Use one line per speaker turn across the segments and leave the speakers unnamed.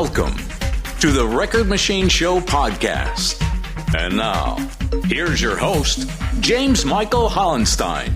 Welcome to the Record Machine Show podcast. And now, here's your host, James Michael Hollenstein.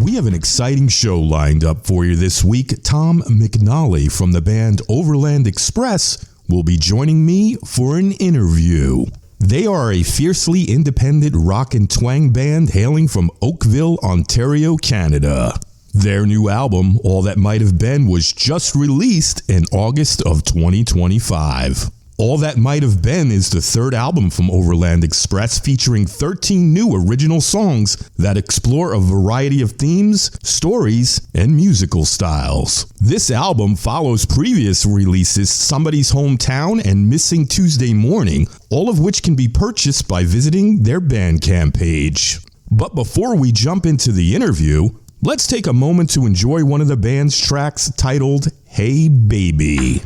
We have an exciting show lined up for you this week. Tom McNally from the band Overland Express will be joining me for an interview. They are a fiercely independent rock and twang band hailing from Oakville, Ontario, Canada. Their new album, All That Might Have Been, was just released in August of 2025. All That Might Have Been is the third album from Overland Express, featuring 13 new original songs that explore a variety of themes, stories, and musical styles. This album follows previous releases Somebody's Hometown and Missing Tuesday Morning, all of which can be purchased by visiting their Bandcamp page. But before we jump into the interview, let's take a moment to enjoy one of the band's tracks titled Hey Baby.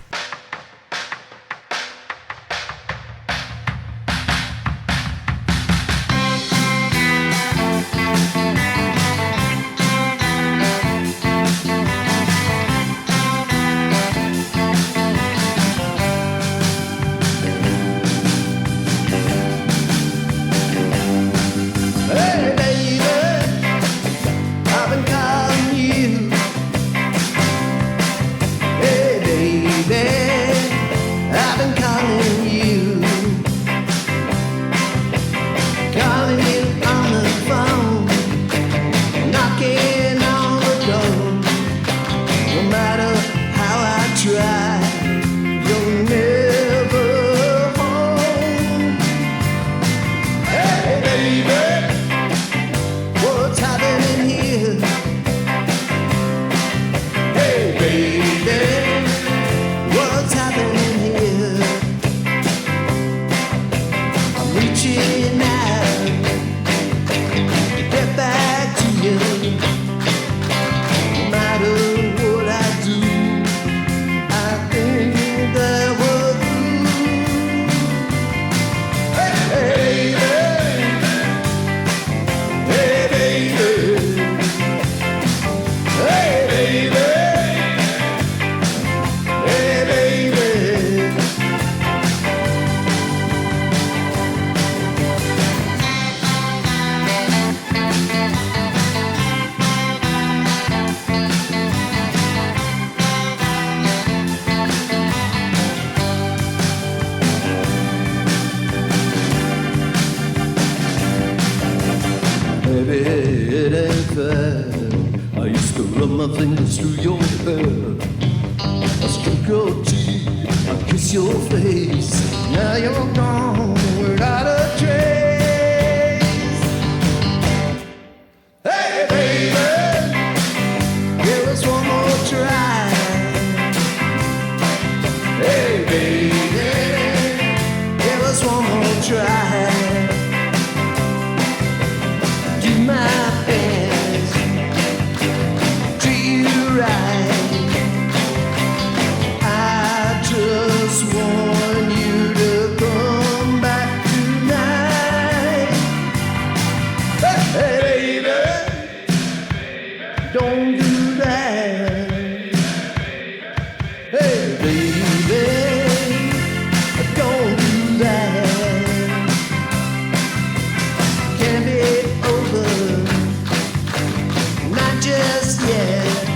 I used to run my fingers through your hair. I stroke your cheek, I kiss your face. Now you're gone without a trace. Hey baby, give us one more try. Hey baby, give us one more try. Do my best, treat you right. I just want you to come back tonight. Hey, baby, don't do that. Hey, baby, don't do that. Can't be over, not just yet.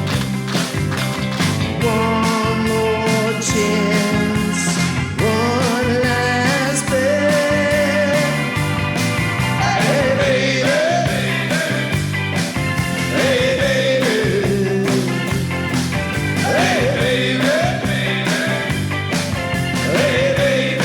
One more chance, one last bet. Hey baby, hey baby, hey baby, hey baby.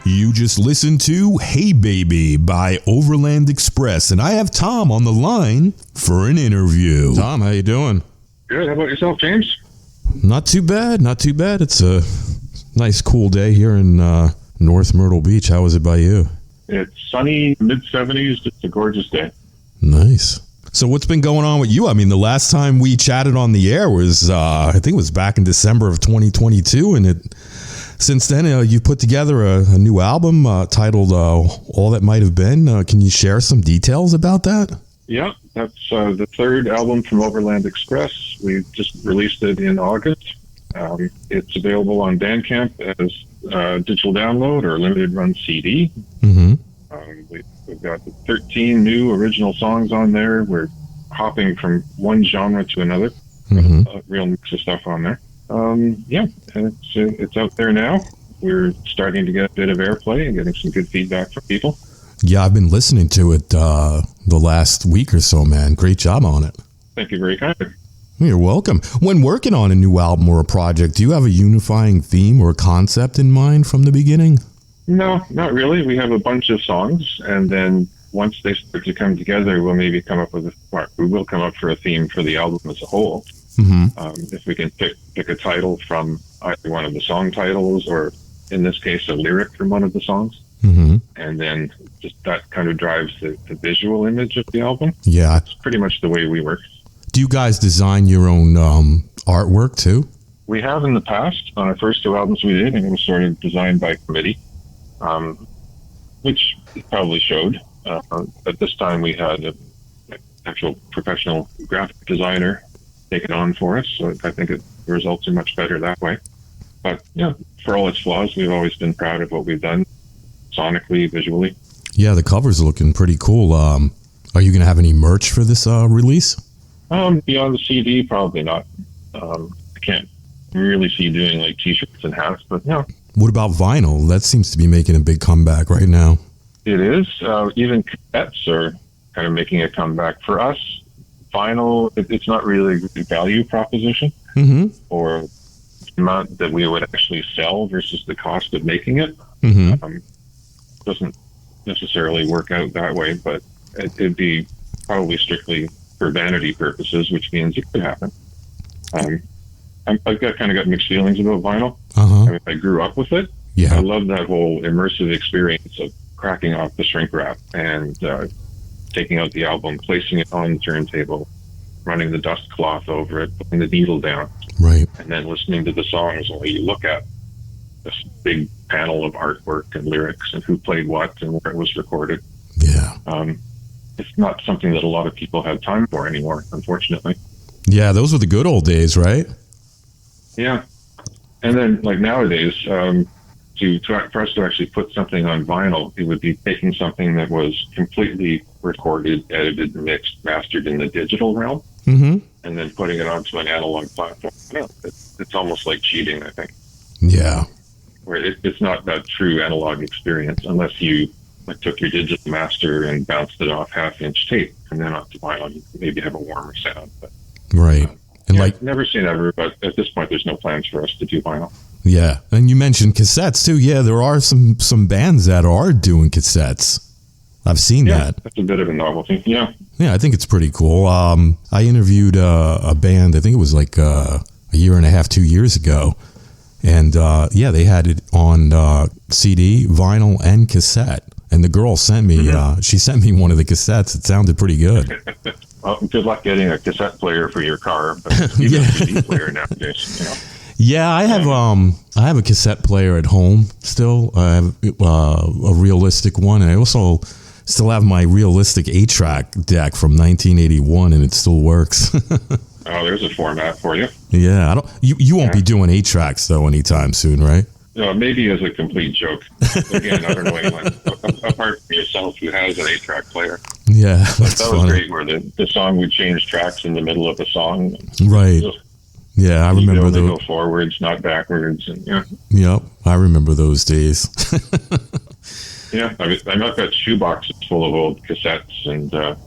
You just listened to Hey Baby by Overland Express, and I have Tom on the line for an interview. Tom, how you doing?
Good. How about yourself, James?
Not too bad, not too bad. It's a nice cool day here in North Myrtle Beach. How is it by you?
It's sunny, mid-70s. It's a gorgeous day.
Nice. So what's been going on with you? I mean, the last time we chatted on the air was, I think it was back in December of 2022. And since then, you put together a new album titled All That Might Have Been. Can you share some details about that?
Yeah, that's the third album from Overland Express. We just released it in August. It's available on Bandcamp as digital download or limited run CD.
Mm-hmm.
We've got 13 new original songs on there. We're hopping from one genre to another.
Mm-hmm.
A real mix of stuff on there. Yeah, and it's out there now. We're starting to get a bit of airplay and getting some good feedback from people.
Yeah, I've been listening to it the last week or so, man. Great job on it.
Thank you very kindly.
You're welcome. When working on a new album or a project, do you have a unifying theme or concept in mind from the beginning?
No, not really. We have a bunch of songs, and then once they start to come together, we'll maybe come up with we will come up for a theme for the album as a whole.
Mm-hmm.
If we can pick a title from either one of the song titles, or in this case, a lyric from one of the songs.
Mm-hmm.
And then just that kind of drives the visual image of the album.
Yeah.
That's pretty much the way we work.
Do you guys design your own artwork too?
We have in the past. On our first two albums we did, and it was sort of designed by committee, which probably showed. But this time we had an actual professional graphic designer take it on for us, so I think the results are much better that way. But yeah, for all its flaws, we've always been proud of what we've done, sonically, visually.
Yeah, the cover's looking pretty cool. Are you going to have any merch for this release?
Beyond the CD, probably not. I can't really see doing like t-shirts and hats, but yeah.
What about vinyl? That seems to be making a big comeback right now.
It is. Even cassettes are kind of making a comeback. For us, vinyl, it's not really a value proposition,
mm-hmm.
or the amount that we would actually sell versus the cost of making it.
Mm-hmm.
Doesn't necessarily work out that way, but it'd be probably strictly for vanity purposes, which means it could happen. I've got mixed feelings about vinyl.
Uh-huh.
I grew up with it.
Yeah.
I love that whole immersive experience of cracking off the shrink wrap and taking out the album, placing it on the turntable, running the dust cloth over it, putting the needle down,
right,
and then listening to the songs while you look at this big panel of artwork and lyrics and who played what and where it was recorded.
Yeah.
It's not something that a lot of people have time for anymore, unfortunately.
Yeah, those were the good old days, right?
Yeah. And then, like nowadays, for us to actually put something on vinyl, it would be taking something that was completely recorded, edited, mixed, mastered in the digital realm,
mm-hmm.
and then putting it onto an analog platform. Yeah, it's almost like cheating, I think.
Yeah.
Where it's not that true analog experience unless you took your digital master and bounced it off half-inch tape, and then onto vinyl, you maybe have a warmer sound. But,
right. And
yeah, never say never, but at this point, there's no plans for us to do vinyl.
Yeah, and you mentioned cassettes too. Yeah, there are some bands that are doing cassettes. I've seen that.
That's a bit of a novelty. Yeah.
Yeah, I think it's pretty cool. I interviewed a band. I think it was like a year and a half, 2 years ago, and they had it on CD, vinyl, and cassette. And the girl sent me.
Mm-hmm.
She sent me one of the cassettes. It sounded pretty good.
Well, good luck getting a cassette player for your car, but even a CD player nowadays, you know.
Yeah, I have a cassette player at home still. I have a realistic one, and I also still have my realistic 8-track deck from 1981, and it still works.
Oh, there's a format for you.
Yeah, you won't be doing 8-tracks though anytime soon, right?
No, maybe as a complete joke. Again, I don't know anyone apart from yourself who has an 8-track player.
Yeah, that's
that was
funny.
great, where the song would change tracks in the middle of a song.
Right. Yeah, I remember
those.
those.
Go forwards, not backwards, and yeah.
Yep, I remember those days.
Yeah, I've got shoeboxes full of old cassettes and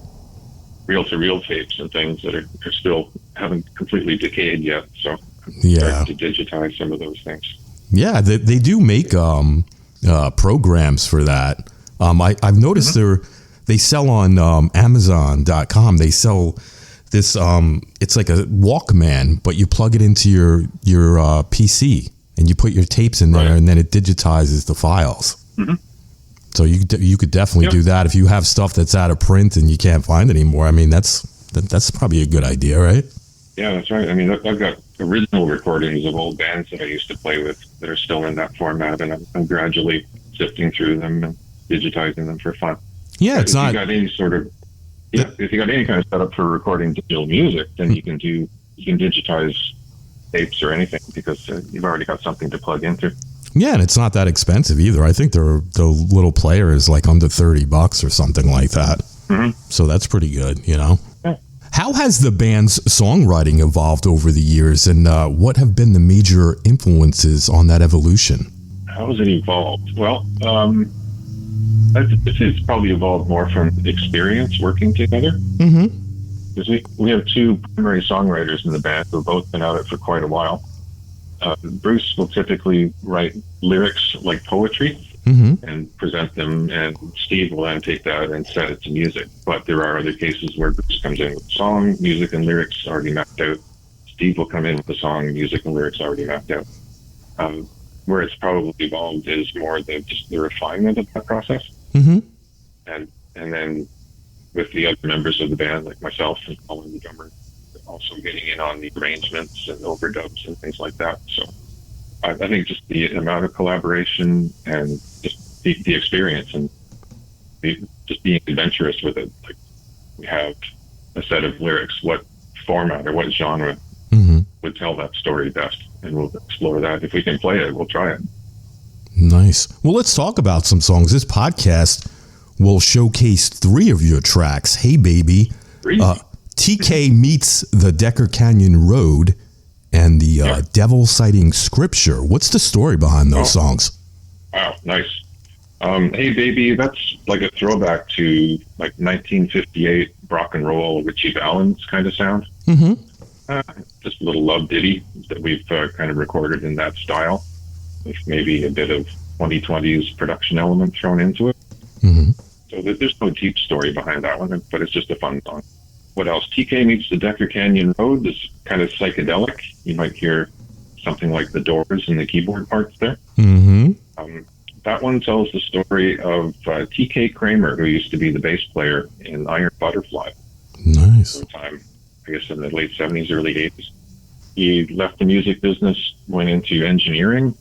reel-to-reel tapes and things that are still haven't completely decayed yet. So I'm starting to digitize some of those things.
Yeah, they do make programs for that. I've noticed they sell on Amazon.com. They sell this. It's like a Walkman, but you plug it into your PC and you put your tapes in there, and then it digitizes the files. Mm-hmm. So you could definitely do that if you have stuff that's out of print and you can't find it anymore. I mean, that's That's probably a good idea, right?
Yeah, that's right. I mean, I've got original recordings of old bands that I used to play with that are still in that format, and I'm gradually sifting through them and digitizing them for fun.
Yeah,
if you got any sort of if you got any kind of setup for recording digital music, then you can digitize tapes or anything because you've already got something to plug into.
Yeah, and it's not that expensive either. I think the little player is like under $30 or something like that. Mm-hmm. So that's pretty good, you know.
Yeah.
How has the band's songwriting evolved over the years, and what have been the major influences on that evolution?
How has it evolved? Well, it's probably evolved more from experience working together.
Mm-hmm.
Because we have two primary songwriters in the band who have both been at it for quite a while. Bruce will typically write lyrics like poetry and present them, and Steve will then take that and set it to music. But there are other cases where Bruce comes in with song, music, and lyrics already mapped out. Steve will come in with the song, music, and lyrics already mapped out. Where it's probably evolved is more just the refinement of that process.
Mm-hmm.
And then with the other members of the band, like myself and Colin, the drummer, also getting in on the arrangements and overdubs and things like that. So I think just the amount of collaboration and just the experience and just being adventurous with it. Like, we have a set of lyrics, what format or what genre would tell that story best, and we'll explore that. If we can play it, we'll try it.
Nice. Well, let's talk about some songs. This podcast will showcase 3 of your tracks. Hey Baby, TK Meets the Decker Canyon Road, and the Devil Sighting Scripture. What's the story behind those songs?
Wow, nice. Hey Baby, that's like a throwback to like 1958 rock and roll Ritchie Valens kind of sound.
Mm-hmm.
Just a little love ditty that we've kind of recorded in that style, with maybe a bit of 2020's production element thrown into it.
Mm-hmm.
So there's no deep story behind that one, but it's just a fun song. What else? TK Meets the Decker Canyon Road is kind of psychedelic. You might hear something like the Doors in the keyboard parts there.
Mm-hmm.
That one tells the story of TK Kramer, who used to be the bass player in Iron Butterfly.
Nice.
At the time, I guess in the late 70s, early 80s. He left the music business, went into engineering,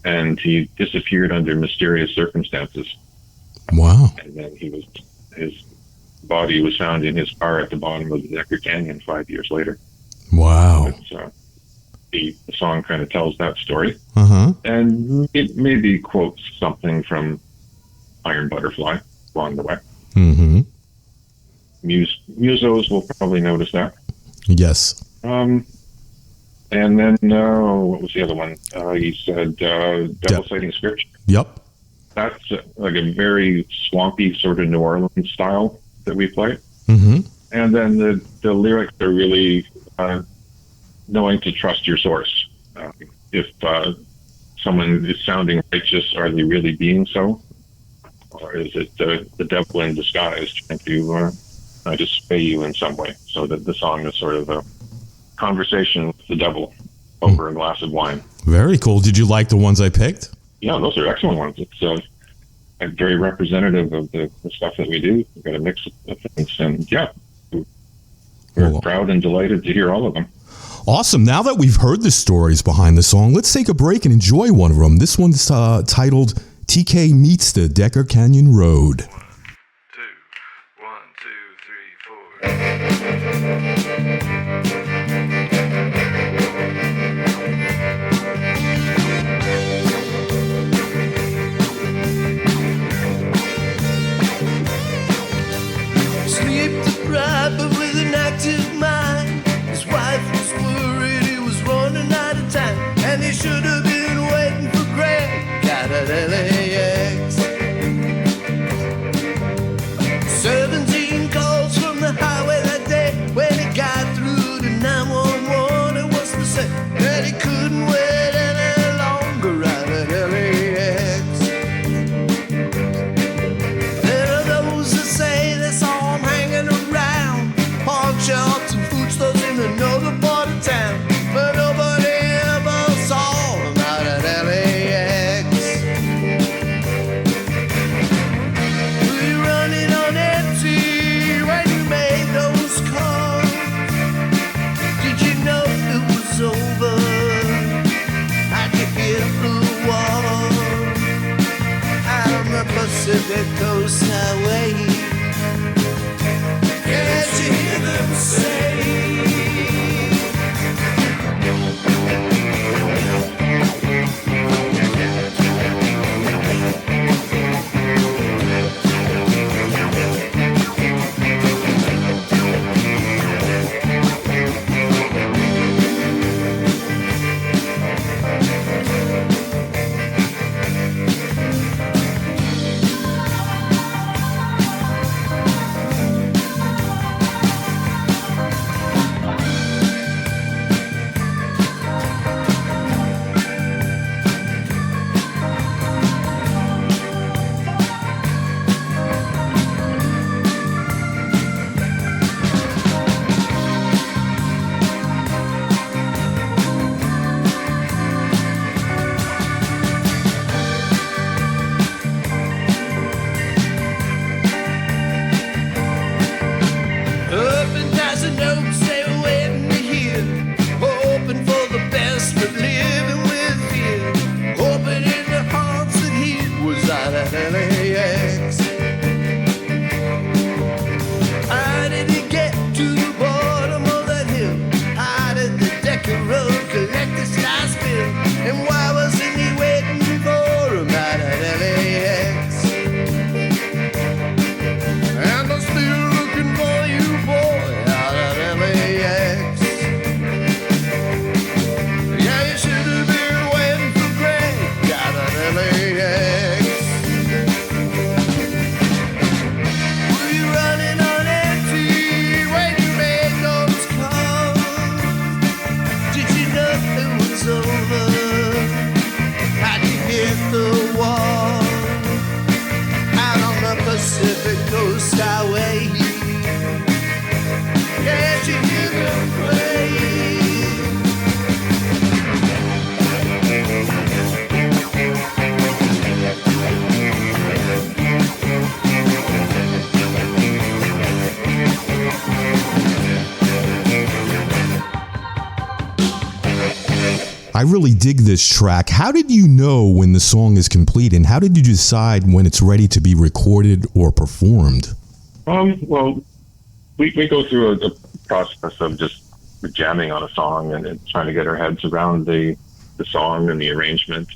and he disappeared under mysterious circumstances.
Wow.
And then his body was found in his car at the bottom of the Decker Canyon 5 years later.
Wow.
But, the song kind of tells that story.
Uh-huh.
And it maybe quotes something from Iron Butterfly along the way.
Mm-hmm.
Musos will probably notice that.
Yes.
And then, what was the other one? He said Devil Sighting Scripture.
Yep.
That's like a very swampy sort of New Orleans style that we play.
Mm-hmm.
And then the lyrics are really knowing to trust your source. If someone is sounding righteous, are they really being so? Or is it the devil in disguise trying to just sway you in some way? So that the song is sort of a conversation with the devil over a glass of wine.
Very cool. Did you like the ones I picked?
Yeah, those are excellent ones. It's very representative of the stuff that we do. We've got a mix of things. And yeah, we're proud and delighted to hear all of them.
Awesome. Now that we've heard the stories behind the song, let's take a break and enjoy one of them. This one's titled TK Meets the Decker Canyon Road.
1, 2, 1, 2, 3, 4.
Sleep deprived but with an active mind. His wife was worried he was running out of time, and he should have been waiting for Greg out at LAX. 17 calls from the highway that day. When he got through to 911, it was to say that he couldn't wait any longer out at LAX. There are those that say they saw him hanging around pawn shops and food stores in another part of town, but nobody ever saw him out at LAX.
I really dig this track. How did you know when the song is complete, and how did you decide when it's ready to be recorded or performed?
Well, we go through a process of just jamming on a song and trying to get our heads around the song and the arrangement.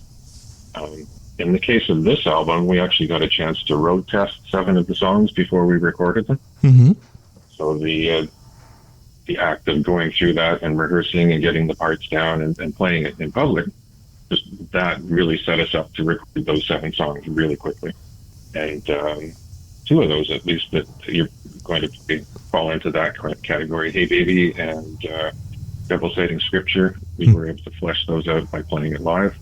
In the case of this album, we actually got a chance to road test 7 of the songs before we recorded them.
Mm-hmm.
So the act of going through that and rehearsing and getting the parts down and playing it in public, just that really set us up to record those 7 songs really quickly. And 2 of those, at least, that you're going to fall into that category, Hey Baby and Devil Citing Scripture, we were able to flesh those out by playing it live.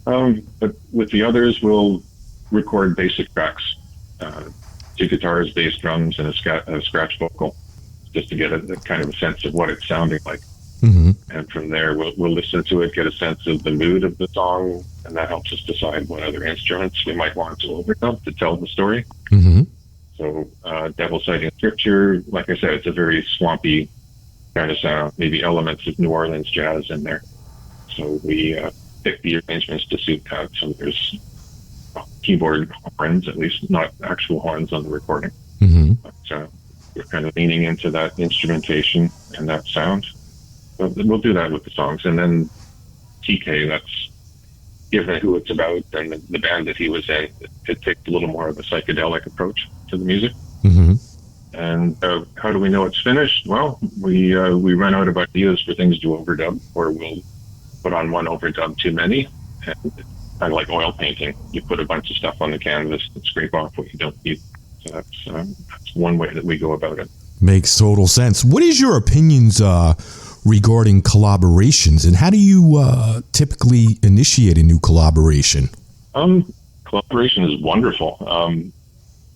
But with the others, we'll record basic tracks, 2 guitars, bass, drums, and a scratch vocal, just to get a kind of a sense of what it's sounding like.
Mm-hmm.
And from there, we'll listen to it, get a sense of the mood of the song, and that helps us decide what other instruments we might want to overdub to tell the story.
Mm-hmm.
So Devil Citing Scripture, like I said, it's a very swampy kind of sound, maybe elements of New Orleans jazz in there. So we picked the arrangements to suit that. So there's keyboard horns, at least not actual horns on the recording.
Mm-hmm.
But we're kind of leaning into that instrumentation and that sound. So we'll do that with the songs. And then TK, that's given who it's about and the band that he was in, it takes a little more of a psychedelic approach to the music.
Mm-hmm.
And how do we know it's finished? Well, we run out of ideas for things to overdub, or we'll put on one overdub too many. And it's kind of like oil painting. You put a bunch of stuff on the canvas and scrape off what you don't need. So that's one way that we go about it.
Makes total sense. What is your opinions regarding collaborations, and how do you typically initiate a new collaboration?
Collaboration is wonderful.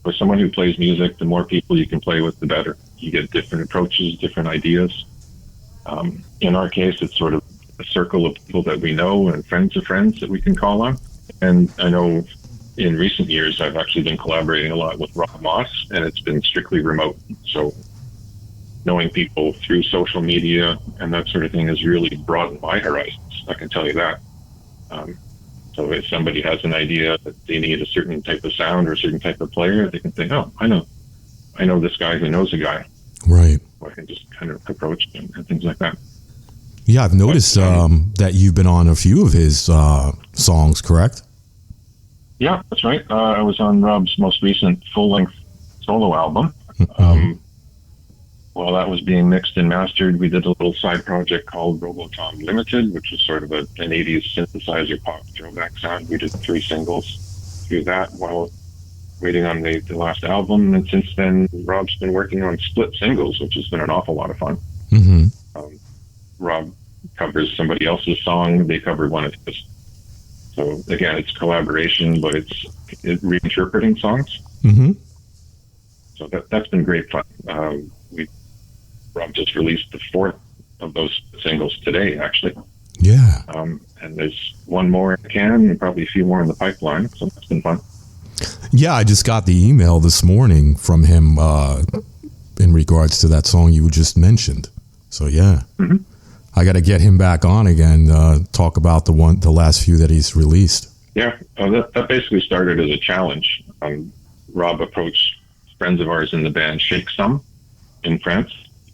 For someone who plays music, the more people you can play with, the better. You get different approaches, different ideas. In our case, it's sort of a circle of people that we know and friends of friends that we can call on. And I know in recent years, I've actually been collaborating a lot with Rob Moss, and it's been strictly remote. So knowing people through social media and that sort of thing has really broadened my horizons. I can tell you that. So if somebody has an idea that they need a certain type of sound or a certain type of player, they can think, oh, I know this guy who knows a guy.
Right.
Or I can just kind of approach them and things like that.
Yeah, I've noticed that you've been on a few of his songs, correct?
Yeah, that's right. I was on Rob's most recent full-length solo album. While that was being mixed and mastered, we did a little side project called Robotom Limited, which was sort of an 80s synthesizer pop throwback sound. We did 3 singles through that while waiting on the last album. And since then, Rob's been working on split singles, which has been an awful lot of fun.
Mm-hmm.
Rob covers somebody else's song. They cover one of his. So again, it's collaboration, but it's reinterpreting songs.
Mm-hmm.
So that's been great fun. Rob just released the 4th of those singles today, actually.
Yeah.
And there's one more in the can and probably a few more in the pipeline. So that's been fun.
Yeah, I just got the email this morning from him in regards to that song you just mentioned. So yeah,
mm-hmm.
I got to get him back on again. Talk about the last few that he's released.
Yeah, that basically started as a challenge. Rob approached friends of ours in the band Shake Some in France.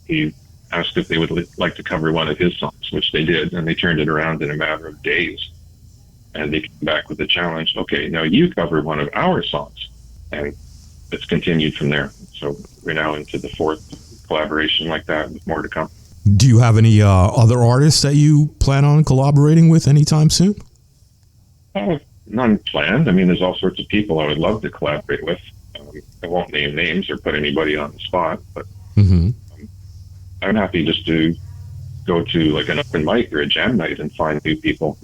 He asked if they would like to cover one of his songs, which they did, and they turned it around in a matter of days. And they came back with the challenge, okay, now you cover one of our songs. And it's continued from there. So we're now into the 4th collaboration like that, with more to come.
Do you have any other artists that you plan on collaborating with anytime soon?
None planned. I mean, there's all sorts of people I would love to collaborate with. I won't name names or put anybody on the spot, but
mm-hmm.
I'm happy just to go to like an open mic or a jam night and find new people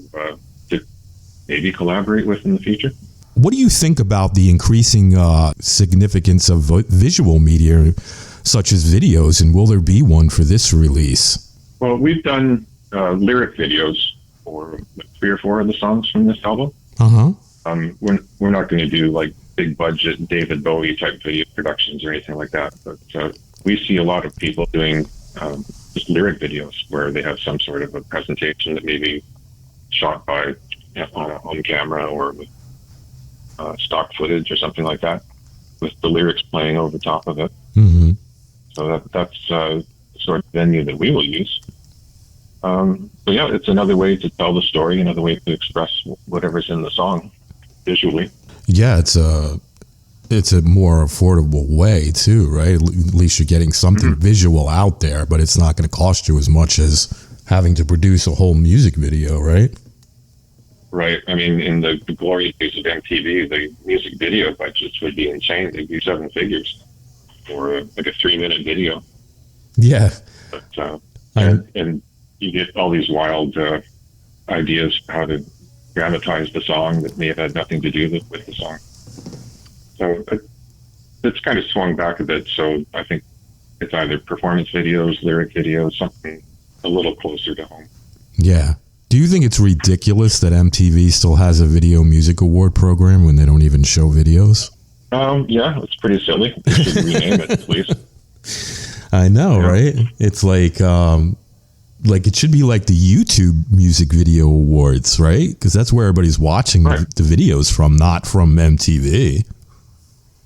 to maybe collaborate with in the future.
What do you think about the increasing significance of visual media, such as videos, and will there be one for this release?
Well, we've done lyric videos for 3 or 4 of the songs from this album.
Uh-huh.
We're not going to do like big budget David Bowie type video productions or anything like that, but we see a lot of people doing just lyric videos where they have some sort of a presentation that maybe shot by on camera or with stock footage or something like that, with the lyrics playing over the top of it.
Mm-hmm.
So that's the sort of venue that we will use. But yeah, it's another way to tell the story, another way to express whatever's in the song visually.
Yeah, it's a more affordable way too, right? At least you're getting something visual out there, but it's not going to cost you as much as having to produce a whole music video, right?
Right. I mean, in the glory days of MTV, the music video budgets would be insane. They'd be 7 figures for like a 3-minute video.
Yeah.
But, and you get all these wild ideas how to dramatize the song that may have had nothing to do with the song. So it's kind of swung back a bit. So I think it's either performance videos, lyric videos, something a little closer to home.
Yeah. Do you think it's ridiculous that MTV still has a Video Music Award program when they don't even show videos?
Yeah, it's pretty silly. They should rename it, please.
I know, right? It's like it should be like the YouTube Music Video Awards, right? Because that's where everybody's watching the videos from, not from MTV.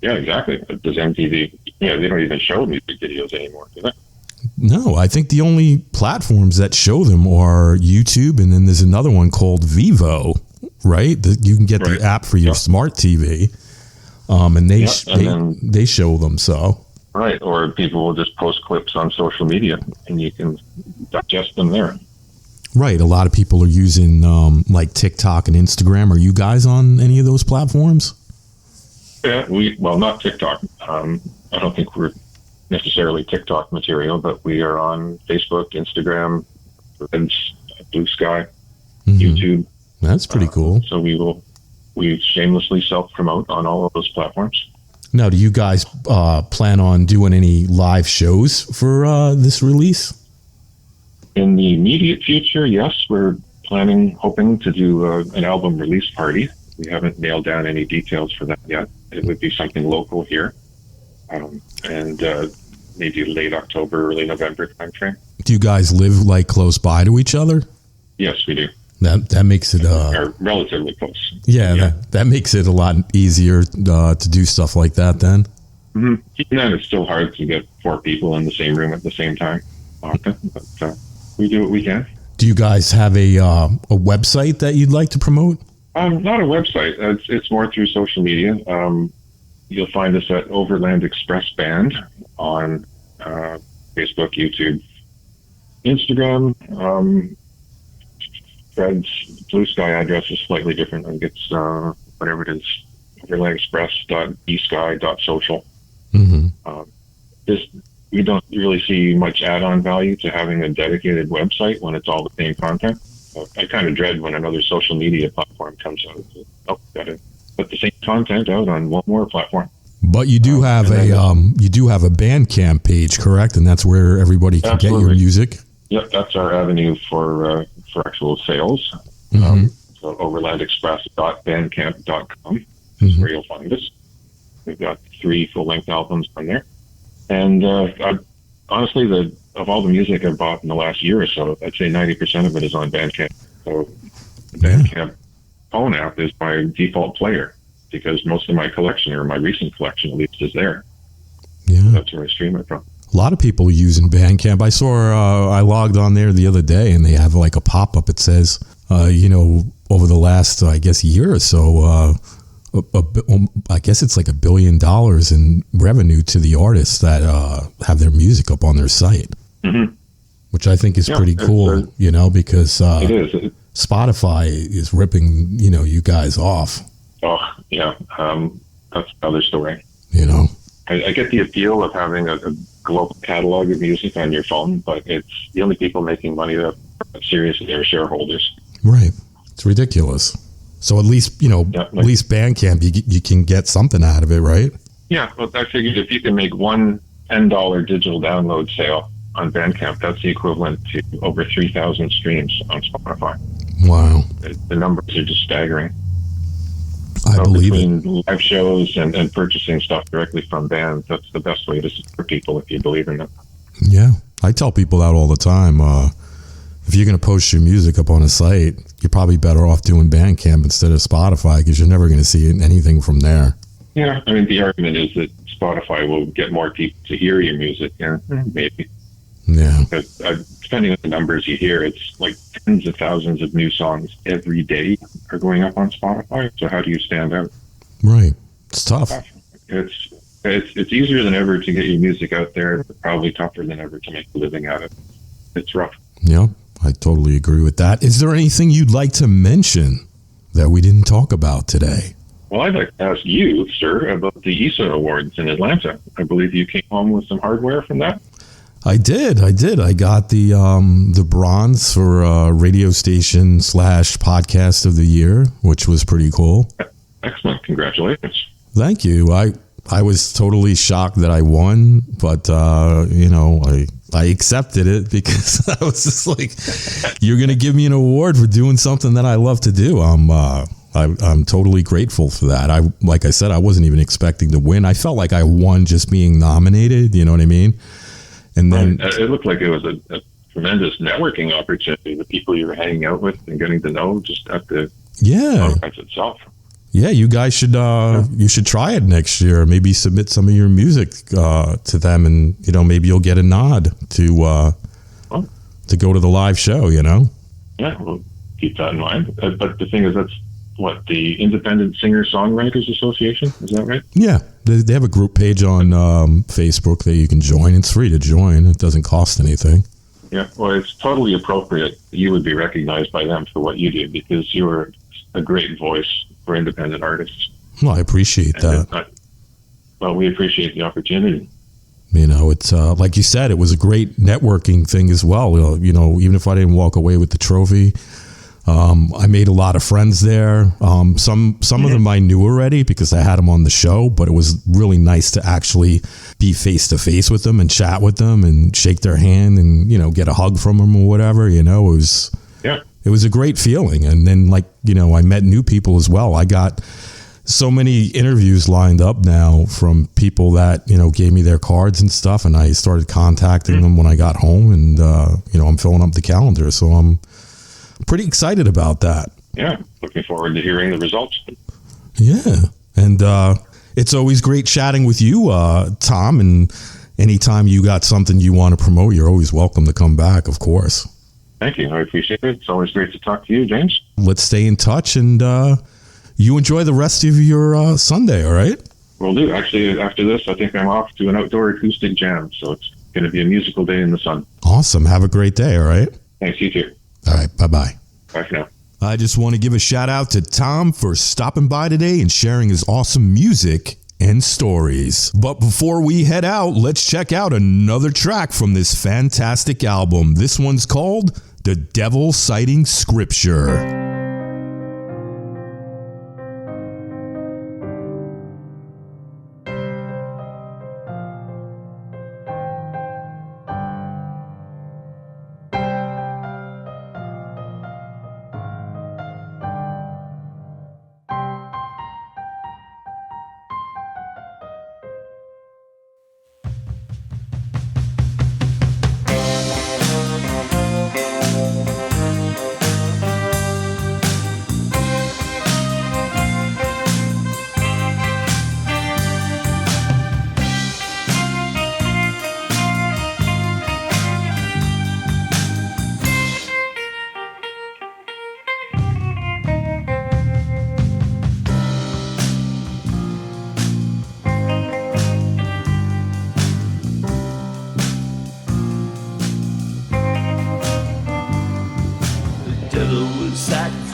Yeah, exactly. Does MTV? Yeah, they don't even show music videos anymore, do they?
No, I think the only platforms that show them are YouTube, and then there's another one called Vivo, right? You can get the app for your smart TV, and they show them. So
right, or people will just post clips on social media, and you can digest them there.
Right, a lot of people are using like TikTok and Instagram. Are you guys on any of those platforms?
Yeah, not TikTok. I don't think we're necessarily TikTok material, but we are on Facebook, Instagram, Blue Sky, YouTube.
That's pretty cool.
So we shamelessly self-promote on all of those platforms.
Now, do you guys plan on doing any live shows for this release?
In the immediate future, yes, we're hoping to do an album release party. We haven't nailed down any details for that yet. It would be something local here. And maybe late October, early November timeframe.
Do you guys live like close by to each other?
Yes, we do.
That makes it
are relatively close.
Yeah. That makes it a lot easier to do stuff like that then.
Mm-hmm. Even then, it's still hard to get 4 people in the same room at the same time often, but we do what we can.
Do you guys have a website that you'd like to promote?
Not a website. It's more through social media. You'll find us at Overland Express Band on Facebook, YouTube, Instagram. Fred's Blue Sky address is slightly different. I think it's whatever it is, overlandexpress.bsky.social. We don't really see much add-on value to having a dedicated website when it's all the same content. I kind of dread when another social media platform comes out. Got to put the same content out on one more platform.
But you do have a Bandcamp page, correct? And that's where everybody can get your music.
Yep, that's our avenue for actual sales. So overlandexpress.bandcamp.com is where you'll find us. We've got 3 full-length albums on there, and honestly, of all the music I've bought in the last year or so, I'd say 90% of it is on Bandcamp. So the Bandcamp phone app is my default player because most of my collection, or my recent collection at least, is there. Yeah, so that's where I stream it from.
A lot of people are using Bandcamp. I saw, I logged on there the other day, and they have like a pop-up. It says, over the last, I guess, year or so, I guess it's like $1 billion in revenue to the artists that have their music up on their site, which I think is pretty cool, because
it is.
Spotify is ripping, you guys off.
Oh, yeah. That's another story. I get the appeal of having a global catalog of music on your phone, but it's the only people making money that are seriously are shareholders.
Right. It's ridiculous. So at least, at least Bandcamp, you can get something out of it, right?
Yeah. Well, I figured if you can make one $10 digital download sale on Bandcamp, that's the equivalent to over 3,000 streams on Spotify.
Wow.
The numbers are just staggering.
I believe
between live shows and purchasing stuff directly from bands, that's the best way to support people if you believe in them.
Yeah. I tell people that all the time. if you're going to post your music up on a site, you're probably better off doing Bandcamp instead of Spotify because you're never going to see anything from there.
Yeah, I mean, the argument is that Spotify will get more people to hear your music, and maybe.
Yeah.
But, depending on the numbers you hear, it's like tens of thousands of new songs every day are going up on Spotify. So how do you stand out?
Right. It's tough.
It's easier than ever to get your music out there, but probably tougher than ever to make a living at it. It's rough.
Yeah, I totally agree with that. Is there anything you'd like to mention that we didn't talk about today?
Well, I'd like to ask you, sir, about the ESA Awards in Atlanta. I believe you came home with some hardware from that.
I did. I got the bronze for radio station / podcast of the year, which was pretty cool.
Excellent. Congratulations.
Thank you. I was totally shocked that I won, but I accepted it because I was just like, you're going to give me an award for doing something that I love to do. I'm totally grateful for that. Like I said, I wasn't even expecting to win. I felt like I won just being nominated. You know what I mean? And then
it looked like it was a tremendous networking opportunity. The people you were hanging out with and getting to know just at the conference itself. Yeah,
you guys should you should try it next year. Maybe submit some of your music to them, and maybe you'll get a nod to go to the live show.
Yeah, we'll keep that in mind. But the thing is, that's what the Independent Singer-Songwriters Association, is that right?
Yeah, they have a group page on Facebook that you can join. It's free to join. It doesn't cost anything.
Yeah, well, it's totally appropriate that you would be recognized by them for what you do, because you're a great voice for independent artists.
Well, I appreciate that.
Well, we appreciate the opportunity.
It's like you said, it was a great networking thing as well. Even if I didn't walk away with the trophy, I made a lot of friends there. Some of them I knew already because I had them on the show, but it was really nice to actually be face to face with them and chat with them and shake their hand and, get a hug from them or whatever. It was a great feeling. And then I met new people as well. I got so many interviews lined up now from people that, gave me their cards and stuff. And I started contacting them when I got home, and, I'm filling up the calendar. So I'm pretty excited about that.
Yeah, looking forward to hearing the results.
Yeah, and it's always great chatting with you, Tom, and anytime you got something you want to promote, you're always welcome to come back, of course.
Thank you. I appreciate it. It's always great to talk to you, James.
Let's stay in touch, and you enjoy the rest of your Sunday, all right?
Will do. Actually, after this, I think I'm off to an outdoor acoustic jam, so it's going to be a musical day in the sun.
Awesome. Have a great day, all right?
Thanks, you too.
All right, bye-bye.
Bye for now.
I just want to give a shout out to Tom for stopping by today and sharing his awesome music and stories. But before we head out, let's check out another track from this fantastic album. This one's called The Devil Citing Scripture.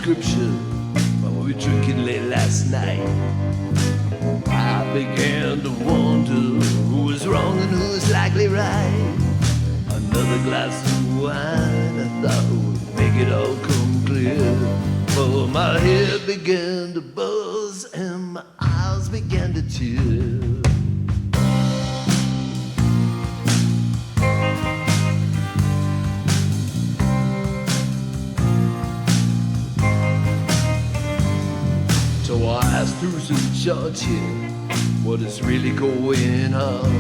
Scripture while we were drinking late last night. I began to wonder who was wrong and who was likely right. Another glass of wine I thought would make it all come clear. But my head began to buzz and my eyes began to tear. So I asked through some church here what is really going on.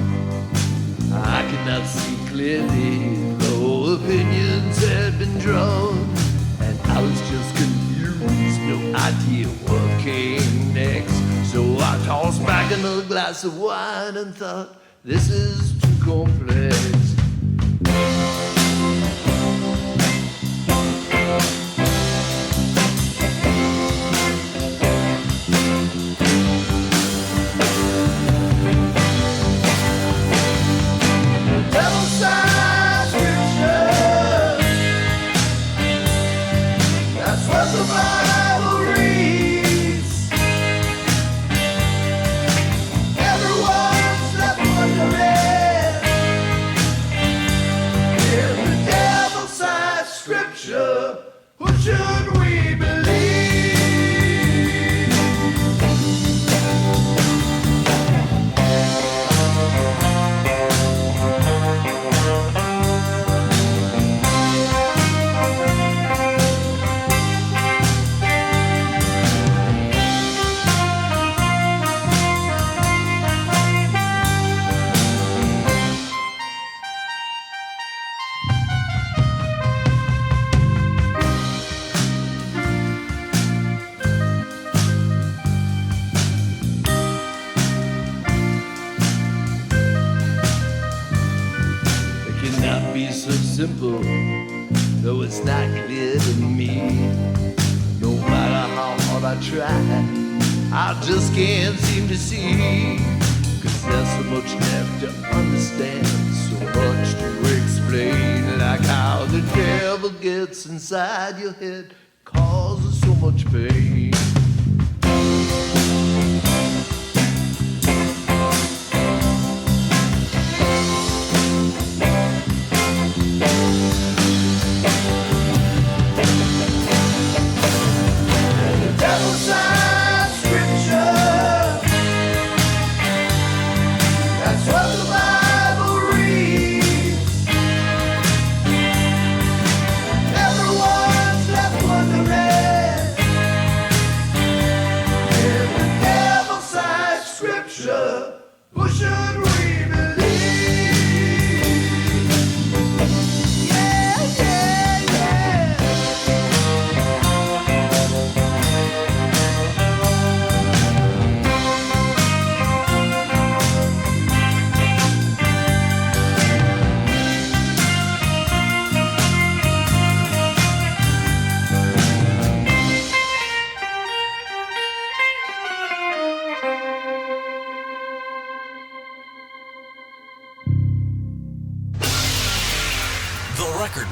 I cannot see clearly, though No opinions had been drawn, and I was just confused, no idea what came next. So I tossed back another glass of wine and thought, this is too complex. Simple, though it's not clear to me. No matter how hard I try, I just can't seem to see. 'Cause there's so much left to understand, so much to explain. Like how the devil gets inside your head, causes so much pain.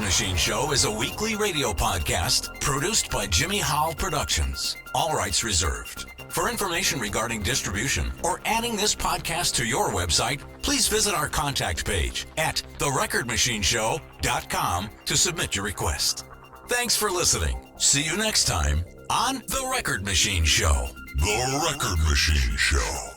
Machine Show is a weekly radio podcast produced by Jimmy Howell Productions. All rights reserved. For information regarding distribution or adding this podcast to your website, please visit our contact page at therecordmachineshow.com to submit your request. Thanks for listening. See you next time on The Record Machine Show.
The Record Machine Show.